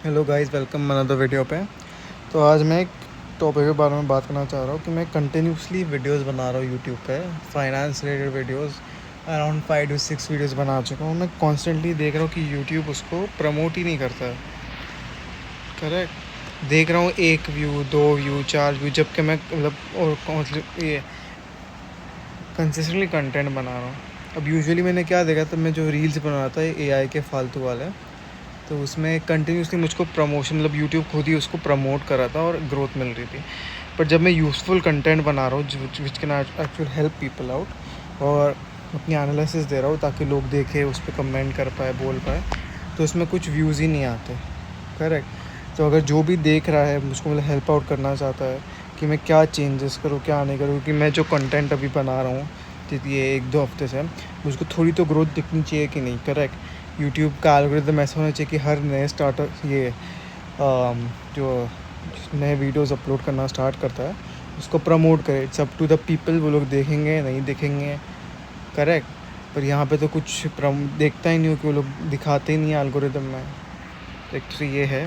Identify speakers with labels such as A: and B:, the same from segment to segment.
A: Hello guys, welcome another video पे। तो आज मैं एक टॉपिक के बारे में बात करना चाह रहा हूँ कि मैं कंटिन्यूसली वीडियोस बना रहा हूँ यूट्यूब पे। Finance related videos around 5 to 6 videos बना चुका हूँ। मैं कॉन्स्टेंटली देख रहा हूँ कि यूट्यूब उसको प्रमोट ही नहीं करता है। करेक्ट, देख रहा हूँ 1 व्यू 2 व्यू 4 व्यू, जबकि मैं मतलब ये कंसिस्टेंटली कंटेंट बना रहा हूँ। अब यूजुअली मैंने क्या देखा, तो मैं जो रील्स बना रहा था AI के फालतू वाले, तो उसमें कंटिन्यूसली मुझको प्रमोशन मतलब यूट्यूब खुद ही उसको प्रमोट कर रहा था और ग्रोथ मिल रही थी। पर जब मैं यूज़फुल कंटेंट बना रहा हूँ which can actual help people out, और अपनी एनालिसिस दे रहा हूँ ताकि लोग देखें, उस पर कमेंट कर पाए, बोल पाए, तो उसमें कुछ व्यूज़ ही नहीं आते। करेक्ट। तो अगर जो भी देख रहा है मुझको मतलब हेल्प आउट करना चाहता है कि मैं क्या चेंजेस करूँ क्या नहीं करूँ, क्योंकि मैं जो कंटेंट अभी बना रहा हूँ ये 1-2 हफ्ते से, मुझको थोड़ी तो ग्रोथ दिखनी चाहिए कि नहीं। करेक्ट। यूट्यूब का एल्गोरिथम ऐसा होना चाहिए कि हर नए स्टार्टर जो नए वीडियोस अपलोड करना स्टार्ट करता है उसको प्रमोट करे। It's up to the people, वो लोग देखेंगे नहीं देखेंगे। करेक्ट। पर यहाँ पे तो कुछ देखता ही नहीं हूँ कि वो लोग दिखाते ही नहीं है एल्गोरिथम में। तो एक तो ये है,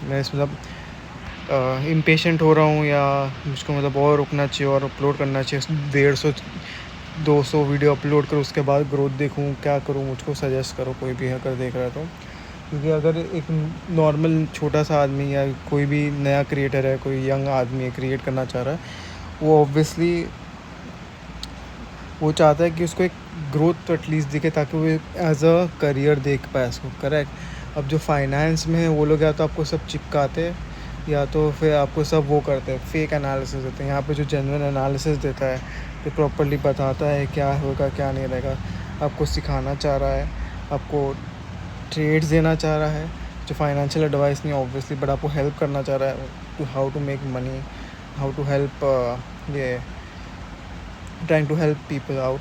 A: मैं इस मतलब इम्पेशेंट हो रहा हूँ, या मुझको मतलब और रुकना चाहिए और अपलोड करना चाहिए 150-200 वीडियो अपलोड करूँ, उसके बाद ग्रोथ देखूँ क्या करूँ। मुझको सजेस्ट करो कोई भी अगर देख रहा है तो। क्योंकि अगर एक नॉर्मल छोटा सा आदमी या कोई भी नया क्रिएटर है, कोई यंग आदमी है, क्रिएट करना चाह रहा है, वो ऑब्वियसली वो चाहता है कि उसको एक ग्रोथ तो एटलीस्ट दिखे ताकि वो एज अ करियर देख पाए उसको। करेक्ट। अब जो फाइनेंस में है वो लोग या तो आपको सब चिपकाते हैं, या तो फिर आपको सब वो करते हैं, फेक एनालिसिस देते हैं। यहाँ पे जो जेन्युइन एनालिसिस देता है, जो प्रॉपर्ली बताता है क्या होगा क्या नहीं रहेगा, आपको सिखाना चाह रहा है, आपको ट्रेड्स देना चाह रहा है, जो फाइनेंशियल एडवाइस नहीं ऑब्वियसली, बट आपको हेल्प करना चाह रहा है to how to make money, how to help ये trying to help people out.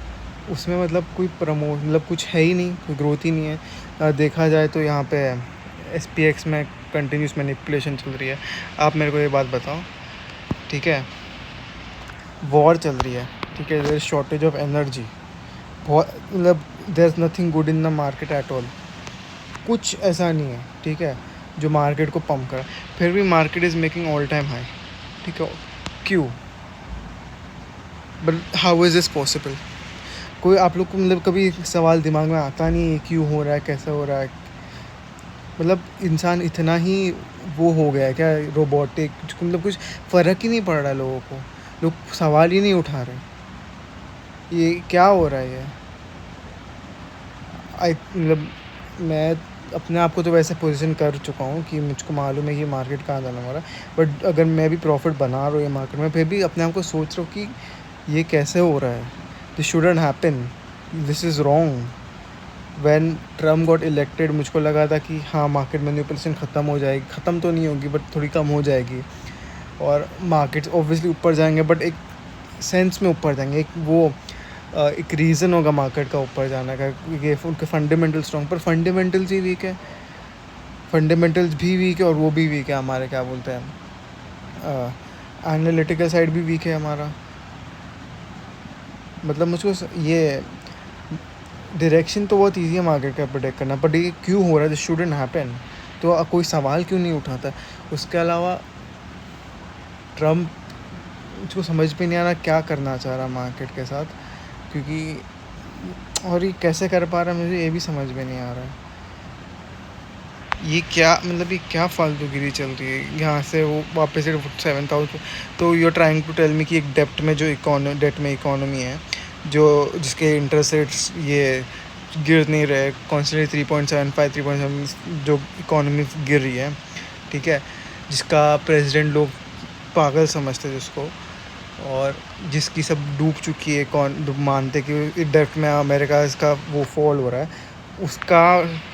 A: उसमें मतलब कोई प्रमोट मतलब कुछ है ही नहीं, कोई ग्रोथ ही नहीं है। देखा जाए तो यहाँ पे SPX में कंटिन्यूस मैनिपुलेशन चल रही है। आप मेरे को ये बात बताओ, ठीक है, वॉर चल रही है, ठीक है, there is shortage of energy, बहुत मतलब there is nothing good in the market at all. कुछ ऐसा नहीं है, ठीक है, जो मार्केट को पंप कर, फिर भी market is making all time high. ठीक है, क्यों? But how is this possible? कोई आप लोग को मतलब कभी सवाल दिमाग में आता नहीं है क्यों हो रहा है, कैसे हो रहा है? मतलब इंसान इतना ही वो हो गया है क्या, रोबोटिक, मतलब कुछ फ़र्क ही नहीं पड़ रहा है लोगों को। लोग सवाल ही नहीं उठा रहे, ये क्या हो रहा है ये? मतलब मैं अपने आप को तो वैसे पोजीशन कर चुका हूँ कि मुझको मालूम है कि मार्केट कहाँ जाने वाला है। बट अगर मैं भी प्रॉफिट बना रहा हूँ ये मार्केट में, फिर भी अपने आप को सोच रहा हूँ कि ये कैसे हो रहा है, this shouldn't happen, this is wrong. When Trump got elected मुझको लगा था कि हाँ मार्केट मैनिपुलेशन ख़त्म हो जाएगी, ख़त्म तो नहीं होगी बट थोड़ी कम हो जाएगी, और मार्केट्स ऑब्वियसली ऊपर जाएंगे, बट एक सेंस में ऊपर जाएंगे। एक वो एक रीज़न होगा मार्केट का ऊपर जाने का, ये उनके फंडामेंटल स्ट्रॉन्ग, पर फंडामेंटल्स ही वीक है। फंडामेंटल्स भी वीक है और वो भी वीक है, हमारे क्या बोलते हैं, एनालिटिकल साइड भी वीक है हमारा। मतलब मुझको ये डायरेक्शन तो बहुत ईजी है मार्केट का प्रोडिक्ट करना, बट ये क्यों हो रहा है, दिस शुडंट हैपन। तो कोई सवाल क्यों नहीं उठाता? उसके अलावा ट्रम्प, मुझको समझ में नहीं आ रहा क्या करना चाह रहा मार्केट के साथ, क्योंकि और ये कैसे कर पा रहा है मुझे ये भी समझ में नहीं आ रहा है। ये क्या मतलब, ये क्या फालतूगिरी चल रही है, यहाँ से वो वापस से 7,000। तो you are trying to tell me कि एक डेट में इकोनॉमी है, जो जिसके इंटरेस्ट रेट्स ये गिर नहीं रहे, कॉन्स्टेंटली 3.75 3.7 जो इकोनॉमी गिर रही है, ठीक है, जिसका प्रेसिडेंट लोग पागल समझते हैं जिसको, और जिसकी सब डूब चुकी है, कौन मानते कि डेट में अमेरिका इसका वो फॉल हो रहा है, उसका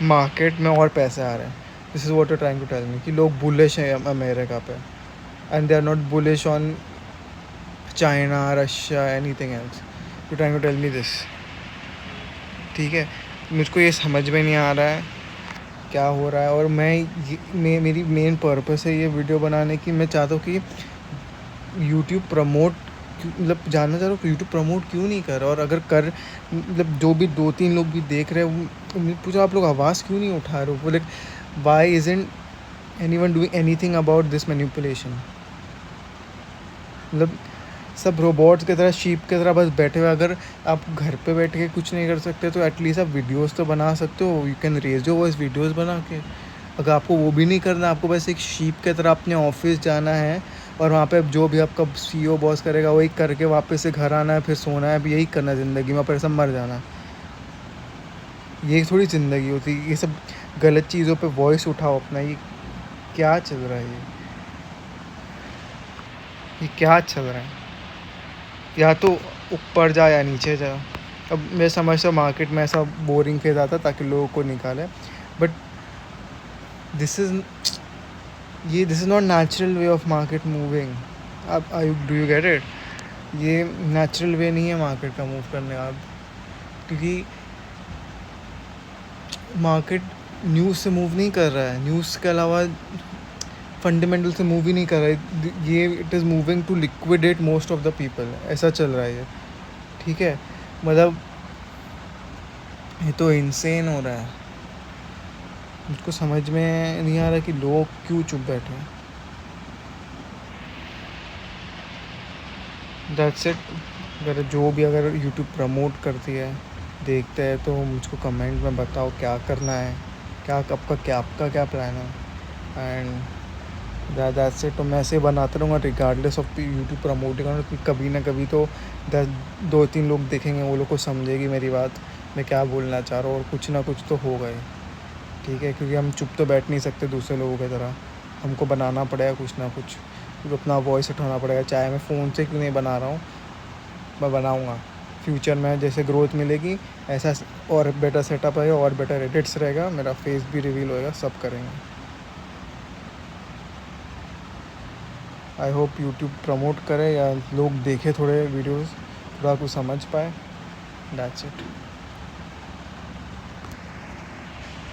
A: मार्केट में और पैसे आ रहे हैं। This is what you trying to tell me कि लोग बुलिश हैं अमेरिका पे, and they are not bullish on China, Russia, anything else. You trying to tell me this, ठीक है। मुझको ये समझ में नहीं आ रहा है क्या हो रहा है, और मेरी मेन पर्पस है ये वीडियो बनाने की। मैं चाहता हूँ कि यूट्यूब प्रमोट, मतलब जानना चाह रहा हूँ कि यूट्यूब प्रमोट क्यों नहीं कर रहा, और अगर कर मतलब जो भी 2-3 लोग भी देख रहे हैं, उन्हें पूछो आप लोग आवाज़ क्यों नहीं उठा रहे हो, बोले why isn't anyone doing anything about this manipulation. मतलब सब रोबोट्स की तरह, शीप की तरह बस बैठे हुए। अगर आप घर पे बैठ के कुछ नहीं कर सकते तो एटलीस्ट आप वीडियोस तो बना सकते हो। You can raise your voice videos बना के। अगर आपको वो भी नहीं करना, आपको बस एक शीप की तरह अपने ऑफिस जाना है और वहाँ पे जो भी आपका सीईओ बॉस करेगा वही करके वापस से घर आना है, फिर सोना है, यही करना है ज़िंदगी में, फिर सब मर जाना। ये थोड़ी ज़िंदगी होती है। ये सब गलत चीज़ों पे वॉइस उठाओ अपना। ये क्या चल रहा है? ये क्या चल रहा है? या तो ऊपर जा या नीचे जा। अब मैं समझता हूँ मार्केट में ऐसा बोरिंग फेज आता ताकि लोगों को निकाले, but this is this is not natural way of market moving. अब डू यू गेट इट? ये नेचुरल वे नहीं है मार्केट का मूव करने का। क्योंकि मार्केट न्यूज़ से मूव नहीं कर रहा है, न्यूज़ के अलावा फंडामेंटल से मूव ही नहीं कर रहा है। ये it is moving to liquidate most of the people, ऐसा चल रहा है ये। ठीक है, मतलब ये तो इनसेन हो रहा है। मुझको समझ में नहीं आ रहा कि लोग क्यों चुप बैठे हैं। That's it. अगर यूट्यूब प्रमोट करती है, देखते हैं, तो मुझको कमेंट में बताओ क्या करना है, आपका क्या प्लान है। And that's it. तो मैं ऐसे बनाता रहूँगा रिगार्डलेस ऑफ यूट्यूब प्रमोटिंग, क्योंकि कभी ना कभी तो 2-3 लोग देखेंगे, वो लोग को समझेगी मेरी बात, मैं क्या बोलना चाह रहा हूँ, और कुछ ना कुछ तो होगा ही। ठीक है, क्योंकि हम चुप तो बैठ नहीं सकते दूसरे लोगों की तरह। हमको बनाना पड़ेगा कुछ ना कुछ, अपना वॉइस उठाना पड़ेगा। चाहे मैं फ़ोन से क्यों नहीं बना रहा हूँ, मैं बनाऊँगा। फ्यूचर में जैसे ग्रोथ मिलेगी, ऐसा और बेटर सेटअप रहेगा, और बेटर एडिट्स रहेगा, मेरा फेस भी रिवील होएगा, सब करेंगे। आई होप यूट्यूब प्रमोट करे या लोग देखे थोड़े वीडियोस, थोड़ा कुछ समझ पाए। That's it.